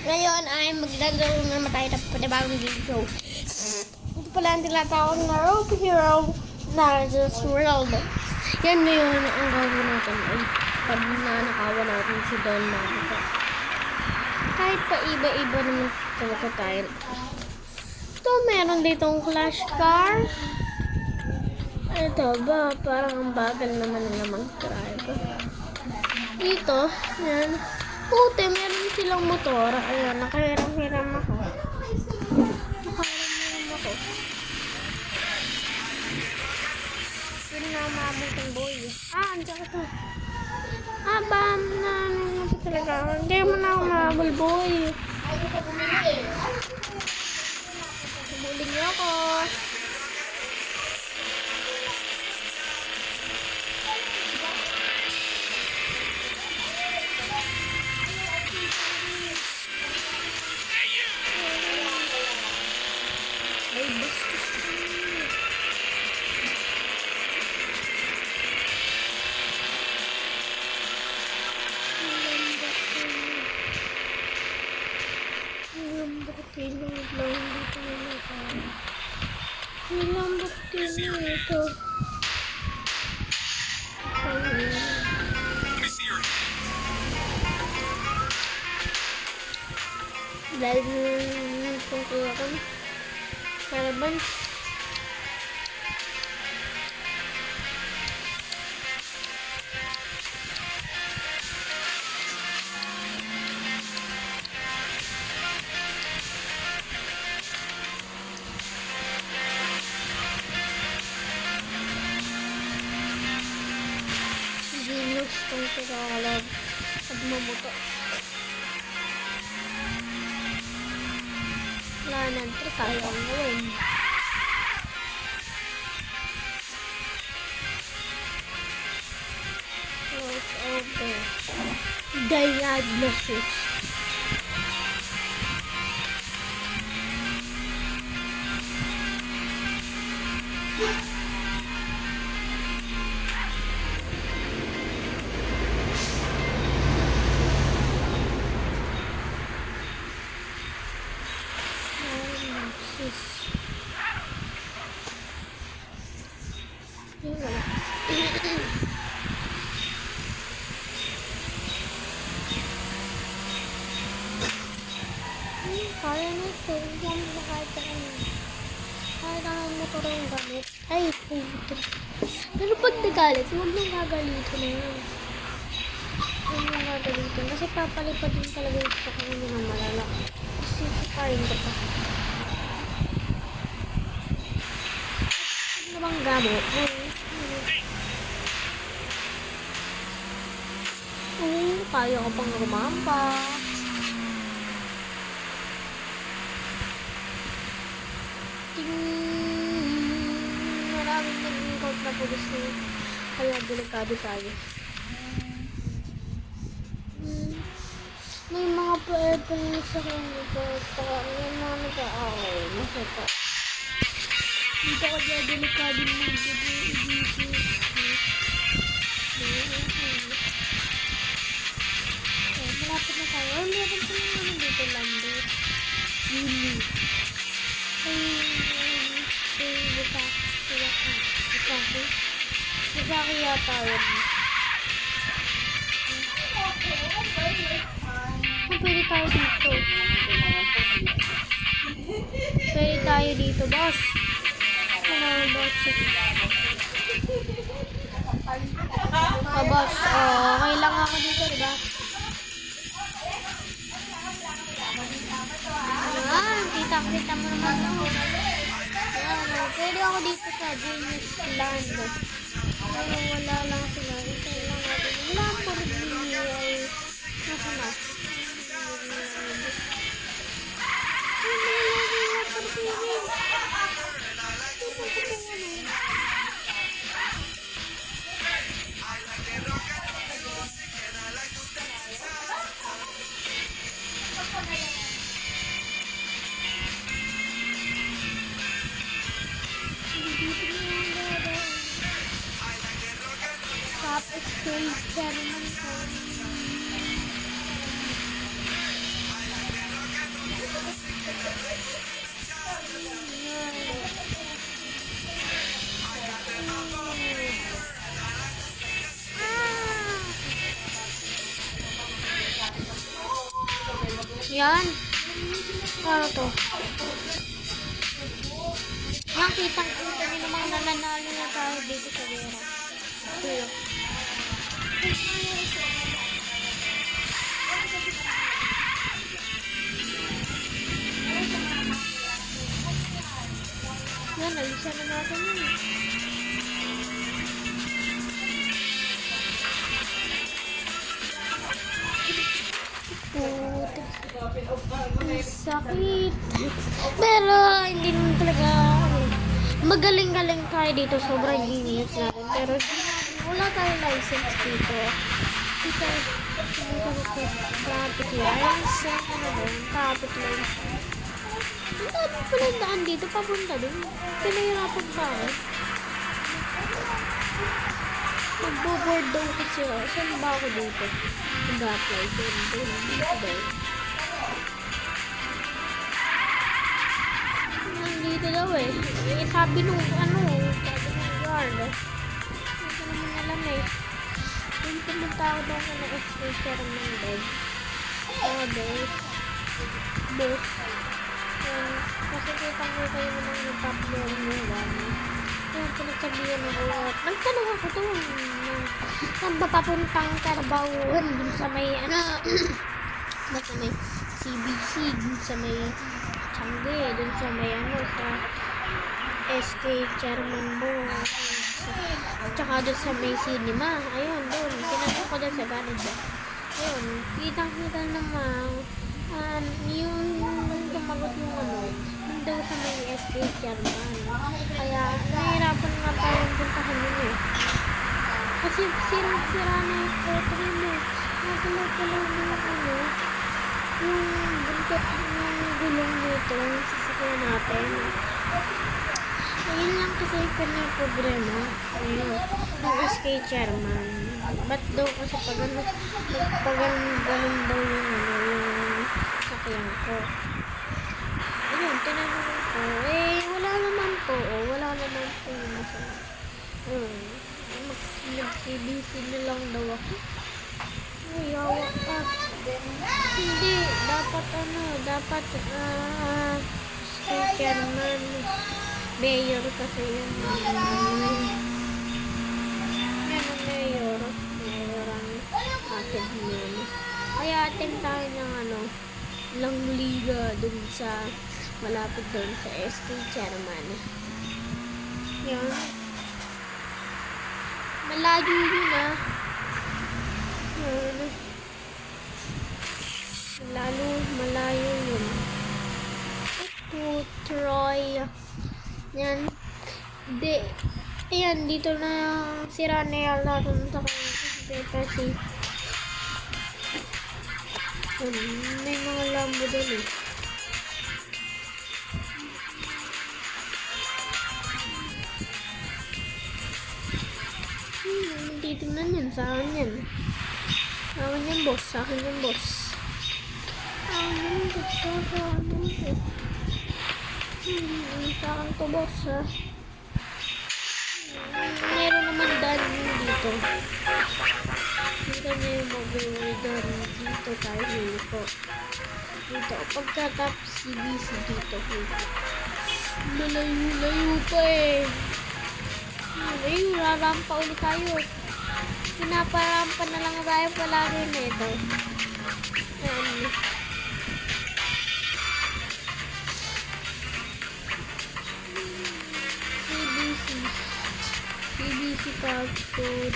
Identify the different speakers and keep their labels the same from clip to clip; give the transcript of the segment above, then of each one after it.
Speaker 1: Ngayon ay maglalaro naman tayo ng panibagong game show. Ito pala ang tinatawag na Rope Hero Naruto's World. Yan ngayon ang gagawin natin ay pag nanakawa natin si Don Naruto. Kahit pa iba-iba naman talaga tayo. Ito, meron ditong Clash Car. Ito ba, parang ang bagal naman na mag-drive. Dito, yan. Puti, meron silang motor. Ayan, nakahiram-hiram ako. Hindi na umabot ang boy. Andiyan ka to. Bam na, talaga. Hindi mo na umabol, boy. Buling niyo ako. Ay, bastos kami. Lambutin lang dito na tayo. Lambutin ito. Dahil tungkol ako Kalaban. Linux kung kakakalab at mamuto. Wala na, tayo ang gawin. Close over. Diagnosis. Kaya na ito. Yan mo kahit ano. Kahit ang motor yung gamit. Ay, puto. Pero pag nagalit, huwag nang gagalitin na yun. Huwag nang gagalitin. Kasi papalipad din talaga yung sa kanila ng malala. Kasi sikarin ka pa. Ano bang gamit? Kaya ko pang rumampa. Maraming nag-record na pulis na yun. Kaya delikado tayo. May mga pa-airplane sa kanito. May mga nag-aaway. Masaka. Dito ko dyan delikado ng dito. Malapit na tayo. Ay, meron pa naman dito lando. Yuli. Masaki yata yun. Pwede tayo dito. Pwede tayo dito, boss. Ano, boss? Boss. Okay lang ako dito, diba? Kita mo naman ako. Pwede ako dito sa Genius Land. Pero wala lang sila. Ito lang natin. Wala po rin ay nasa na. Tapos kay Chairman ko. Yan. Ano to? Yan, kitang-kita nyo namang nananalo na tayo dito sa gera. Pero, yan, nalisa na natin yun. Sakit. Pero hindi naman talaga magaling-galing tayo dito. Sobrang genius natin. Pero wala tayong license dito. Dito traffic lines. Ano ba? Traffic lines. Ang dami pala yung daan dito. Papunta din. Pinahirapan pa ako. Magbo-board daw kasi ako. Saan ba ako dito? Mag-apply. Dito daw. Dito daw eh. Sabi nung guard. Hindi ko naman alam eh. Yung pumunta ako daw na nag-speaker ng bed. Boss. Kasi kitang ko kayo naman yung top-floor yung gano'n. Yung pinagsabihan ako at nagtanong ako doon. Saan ba papuntang Tarbawan? Dun sa may sa may CBC. Dun sa may Changi, dun sa may sa SK Chairman Boss. Tsaka dun sa may cinema. Ayun, dun. Pinagod ko dun sa Canada. Ayun, kitang-kita naman yung tumagot yung dun daw sa may SK Chairman. Kaya, nahihirapan nga tayong puntahan yun eh. Kasi sirang-sira na yung photo mo. Nagalaw-galaw na yung buntot ng gulong dito, yung sasakyan natin. Ayun lang kasi yung problema. Ayun, yung SK Chairman. Ba't daw kasi pag ganun daw yung sakyan ko. Ayun, tinanong ko. Wala naman po. Wala naman po yung masama. Mag-CBC na lang daw ako. Yawa ka. Hindi, dapat chairman, mayor kasi yun. Yan ang mayor ang atin yun. Kaya atin tayo ng lang liga dun sa malapit dun sa SK Chairman. Yan. Malayo yun lalo malayo yun. Troy. Yan. Ayan, dito na sira na yata dun sa kasi may mga lambo dun eh. Dito na yan, sa akin yan. Sa akin yan, boss. Sa akin yan, boss. Sa akin to, boss, ha. Meron naman daan dito. Dito na yung mag-uwi daan. Dito tayo dito. Dito. Pagkatapos CBC dito. Malayo-layo pa eh. Malayo, rarampa ulit tayo. Pinaparampa na lang tayo palagi nito. Ayan. CBC cardboard.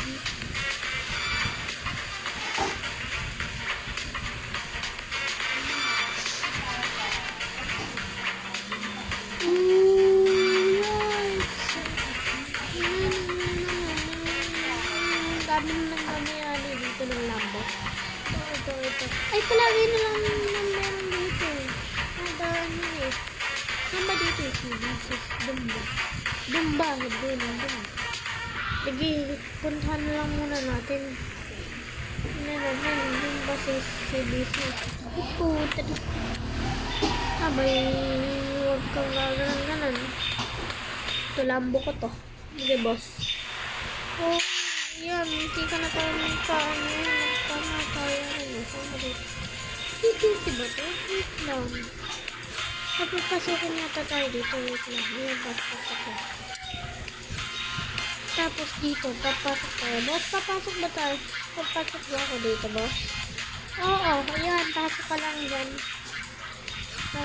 Speaker 1: Dami na nangyayari dito ng lambo. Ito. Ay, palagi na lang meron dito. Nadaan yun eh. Saan ba dito eh? CBC. Dumba. Sige, puntahan na lang muna natin. Dumba si CBC. Puta. Abay, huwag kang gaganan. Ito, lambo ko to. Sige, boss. Oh, yan. Hindi ka na tayo magkaan yan. Magkaan na tayo. Easy ba ito? Wait lang. Papapasukin yata tayo dito. Wait lang. Ayan, papasok ko. Tapos dito, papasok tayo. Boss, papasok ba tayo? Papasok ba ako dito, boss? Oo, ayan. Pasok ka lang dyan. Ito,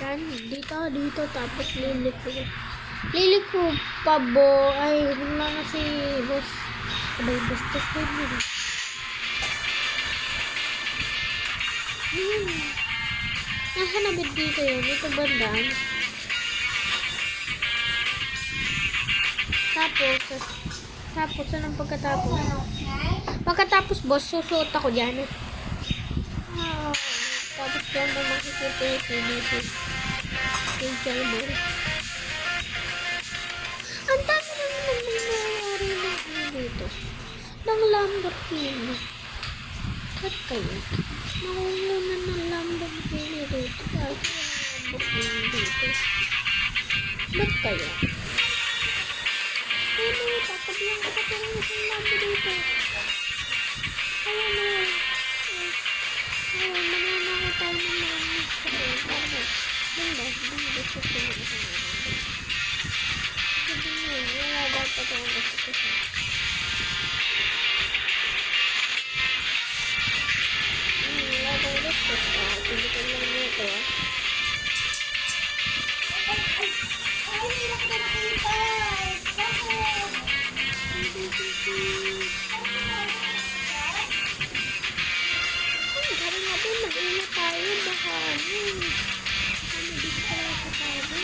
Speaker 1: dyan. Dito. Tapos liliko. Liliko pa, bo. Ay, wala na si boss. Abay, bastos din mo. Nasa nabit dito yun. Ito bandang. Tapos, anong pagkatapos? Pagkatapos, boss, susuot ako dyan. Tapos dyan mo makikita yung CBC. Yung Jalmar. Ang dami naman nangyayari na dito. Ng Lamborghini. Ba't kayo? Makukunan ng Lamborghini dito. Bakit walang Lamborghini dito? Ba't kaya? Ano, tatabihan ko pa ng isang Lambo dito. Ayan o. Ayan, mananako tayo ng mga kapatid. Bunda sa mga sabi mo, wala dapat ako gusto ko siya. Wala dapat gusto ko siya. Pilitan lang niya ito. Sabi natin, mag-ingat tayo. Baka, ano dito pala sa sabi?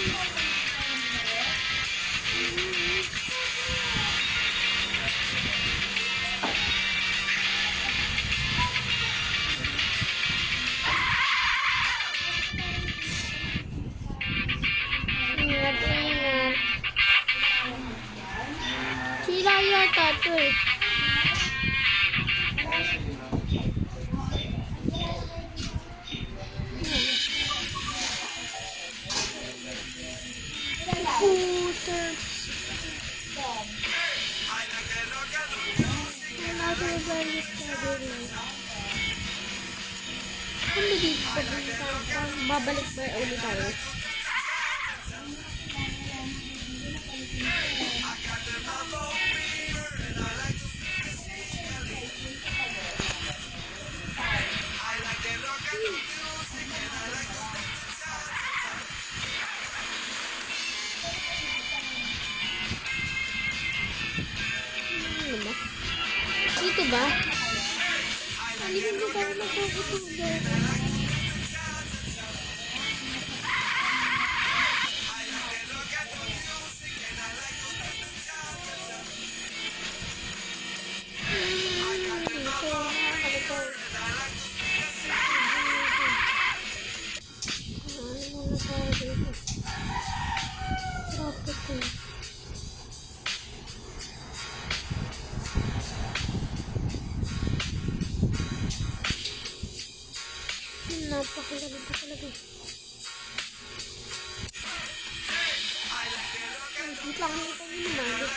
Speaker 1: Ingat. Sila yata ito eh. Ano dito? Babalik ba ulit tayo? Dito ba? Halika mo tayo magpapatulog. Napakalamig ko talaga. Wait lang, ito yung naman.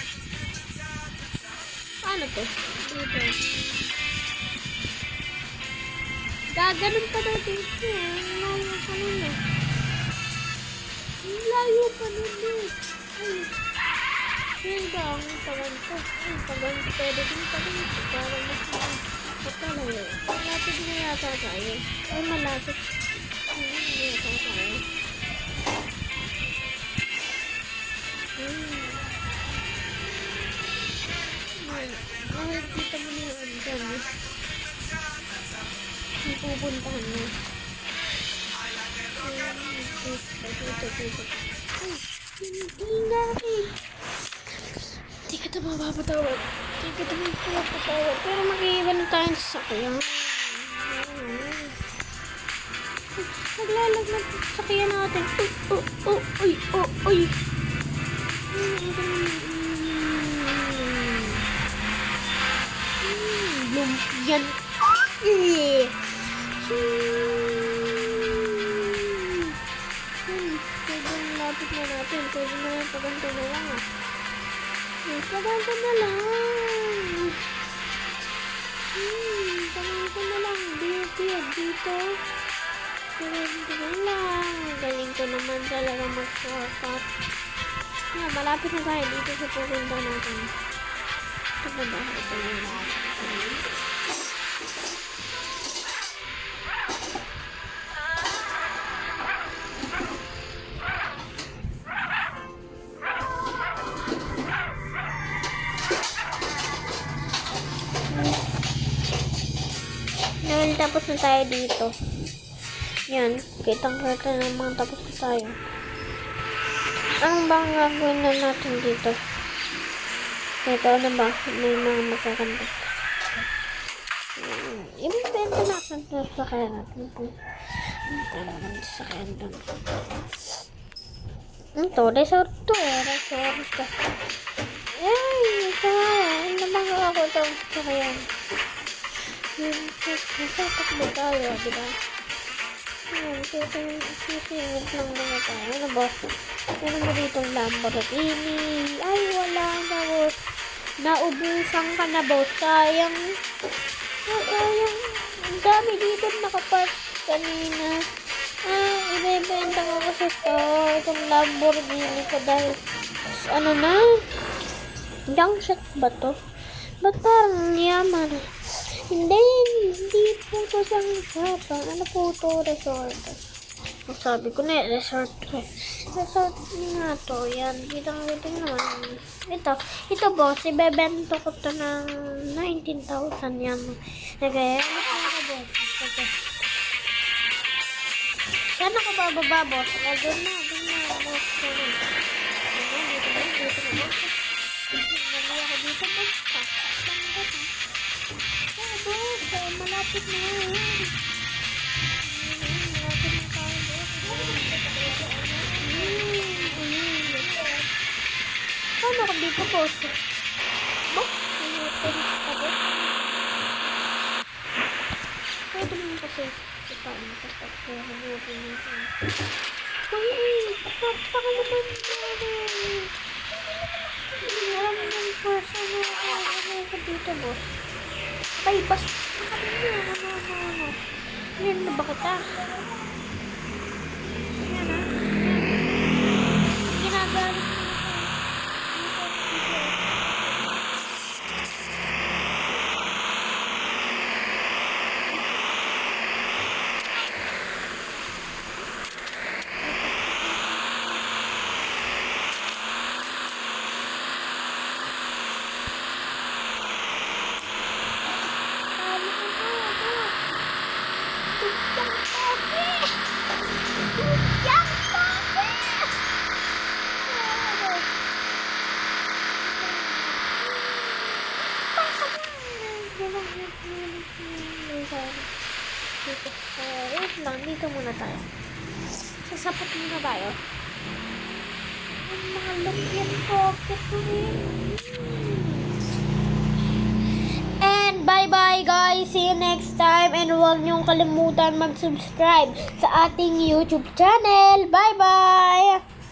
Speaker 1: Paano to? Dito. Gaganon pa daw dito. Layo pa nun eh. Layo pa nun eh. Ay. Yan ba ang tagan ko? Ay, tagan ko. Pwede din pa rin. Parang mas matalayo. Malapit na yata tayo. Ay, malapit. Hindi yata tayo. Nakikita mo na yung ano dyan eh. Yung pupuntahan mo. Ay, hindi natin. Hindi ka ito mapapatawag. Pero mag-iiba na tayo sa sakyan. Naglalag na sakyan natin. Uy. Lumpian. Sobrang lapit na natin. Pwede na yan paganto na lang ah. Paganto na lang. Galing ko na lang. Dito. Galing lang. Galing ko naman talaga mag-shortcut. Yeah, malapit na tayo dito sa pupunta natin. Ito na ba? Ito na yun. Dahil tapos na tayo dito. Yan, kitang-kita naman tapos na tayo. Ang bang gagawin na natin dito? Ito na ba? May mga magkakanta. Ibibenta natin ito sa kaya natin. Ito naman sa kaya natin. Ito, resort to eh. Resort ka. Ay, ito nga. Ano bang ako ito sa kaya? Takbo tayo, diba? Ayan, sisingit lang muna tayo. Ano boss? Meron na dito Lamborghini. Ay, wala na boss. Naubusan ka na boss. Sayang. Sayang. Ang dami dito nakapark kanina. Ibebenta ko kasi itong Lamborghini ko dahil ano na? Junk shot ba to? Ba't parang yaman? Hindi po ito siyang resort. Ano po ito? Resort. Sabi ko na resort. Resort nga to. Yan. Kitang-kita naman. Ito boss. Ibebento ko to ng 19,000 yan. Okay. Ano ka boss? Okay. Saan ako bababa boss? Doon na boss. Dito na boss. Nali ako dito boss. Boss, malapit na yan. Malapit na tayo, boss. Paano ka dito, boss? Boss, tulis ka, boss. Pwede mo kasi sa taon kapag kaya hanapin mo siya. Uy, napaka naman yan. Marami ng person na ako dito, boss. Ay, basta kami na. Ano. Yan na ba kita? Yan na. Ginagalit mo na. Wait lang, dito muna tayo. Sasapot muna tayo. Ang mga lumpian pocket ko And bye-bye guys. See you next time. And huwag niyong kalimutan mag-subscribe sa ating YouTube channel. Bye-bye!